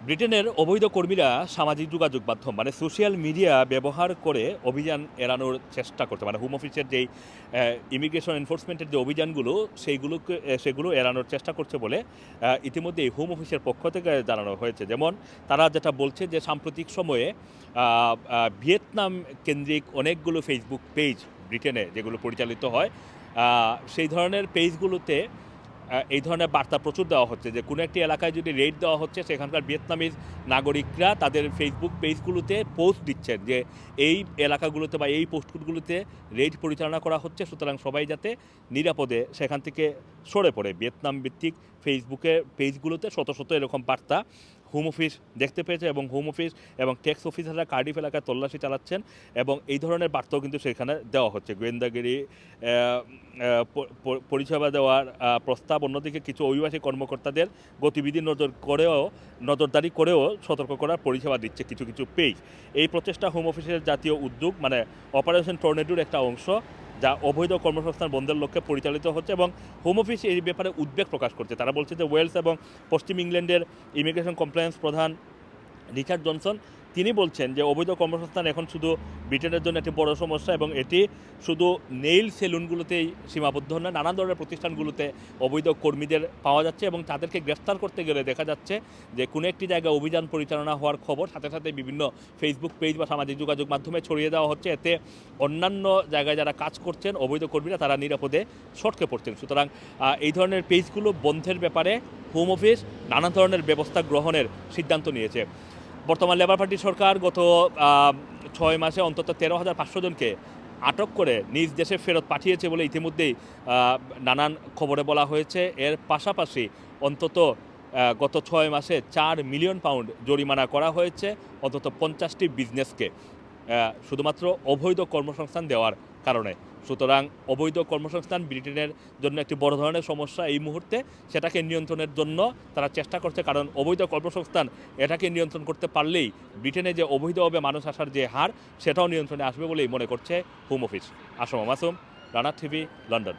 ব্রিটেনের অবৈধ কর্মীরা সামাজিক যোগাযোগ মাধ্যম মানে সোশ্যাল মিডিয়া ব্যবহার করে অভিযান এড়ানোর চেষ্টা করছে, মানে হোম অফিসের যেই ইমিগ্রেশন এনফোর্সমেন্টের যে অভিযানগুলো সেগুলো এড়ানোর চেষ্টা করছে বলে ইতিমধ্যে হোম অফিসের পক্ষ থেকে জানানো হয়েছে। যেমন তারা যেটা বলছে যে সাম্প্রতিক সময়ে ভিয়েতনাম কেন্দ্রিক অনেকগুলো ফেসবুক পেজ ব্রিটেনে যেগুলো পরিচালিত হয়, সেই ধরনের পেজগুলোতে এই ধরনের বার্তা প্রচুর দেওয়া হচ্ছে যে কোনো একটি এলাকায় যদি রেড দেওয়া হচ্ছে, সেখানকার ভিয়েতনামিজ নাগরিকরা তাদের ফেসবুক পেজগুলোতে পোস্ট দিচ্ছেন যে এই এলাকাগুলোতে বা এই পোস্টগুলোতে রেড পরিচালনা করা হচ্ছে, সুতরাং সবাই যাতে নিরাপদে সেখান থেকে সরে পড়ে। ভিয়েতনাম ভিত্তিক ফেসবুকের পেজগুলোতে শত শত এরকম বার্তা হোম অফিস দেখতে পেয়েছে এবং হোম অফিস এবং ট্যাক্স অফিসাররা কার্ডিফ এলাকায় তল্লাশি চালাচ্ছেন এবং এই ধরনের বার্তাও কিন্তু সেখানে দেওয়া হচ্ছে। গোয়েন্দাগিরি পরিষেবা দেওয়ার প্রস্তাব, অন্যদিকে কিছু অভিবাসী কর্মকর্তাদের গতিবিধি নজরদারি করেও সতর্ক করার পরিষেবা দিচ্ছে কিছু কিছু পেজ। এই প্রচেষ্টা হোম অফিসের জাতীয় উদ্যোগ মানে অপারেশন টর্নেডোর একটা অংশ, যা অবৈধ কর্মসংস্থান বন্ধের লক্ষ্যে পরিচালিত হচ্ছে এবং হোম অফিস এই ব্যাপারে উদ্বেগ প্রকাশ করছে। তারা বলছে যে ওয়েলস এবং পশ্চিম ইংল্যান্ডের ইমিগ্রেশন কমপ্লায়েন্স প্রধান রিচার্ড জনসন তিনি বলছেন যে অবৈধ কর্মসংস্থান এখন শুধু ব্রিটেনের জন্য একটি বড় সমস্যা এবং এটি শুধু নেইল সেলুনগুলোতেই সীমাবদ্ধ নয়, নানান ধরনের প্রতিষ্ঠানগুলোতে অবৈধ কর্মীদের পাওয়া যাচ্ছে এবং তাদেরকে গ্রেফতার করতে গেলে দেখা যাচ্ছে যে কোনো একটি জায়গায় অভিযান পরিচালনা হওয়ার খবর সাথে সাথে বিভিন্ন ফেসবুক পেজ বা সামাজিক যোগাযোগ মাধ্যমে ছড়িয়ে দেওয়া হচ্ছে। এতে অন্যান্য জায়গায় যারা কাজ করছেন অবৈধ কর্মীরা তারা নিরাপদে সটকে পড়ছেন। সুতরাং এই ধরনের পেজগুলো বন্ধের ব্যাপারে হোম অফিস নানা ধরনের ব্যবস্থা গ্রহণের সিদ্ধান্ত নিয়েছে। বর্তমান লেবার পার্টি সরকার গত 6 মাসে অন্তত 13,500 জনকে আটক করে নিজ দেশে ফেরত পাঠিয়েছে বলে ইতিমধ্যেই নানান খবরে বলা হয়েছে। এর পাশাপাশি অন্তত গত 6 মাসে 4 মিলিয়ন পাউন্ড জরিমানা করা হয়েছে অন্তত 50টি বিজনেসকে, শুধুমাত্র অবৈধ কর্মসংস্থান দেওয়ার কারণে। সুতরাং অবৈধ কর্মসংস্থান ব্রিটেনের জন্য একটি বড় ধরনের সমস্যা এই মুহূর্তে। সেটাকে নিয়ন্ত্রণের জন্য তারা চেষ্টা করছে, কারণ অবৈধ কর্মসংস্থান এটাকে নিয়ন্ত্রণ করতে পারলেই ব্রিটেনে যে অবৈধভাবে মানুষ আসার যে হার সেটাও নিয়ন্ত্রণে আসবে বলেই মনে করছে home office. Assam Masum, Rana TV, London.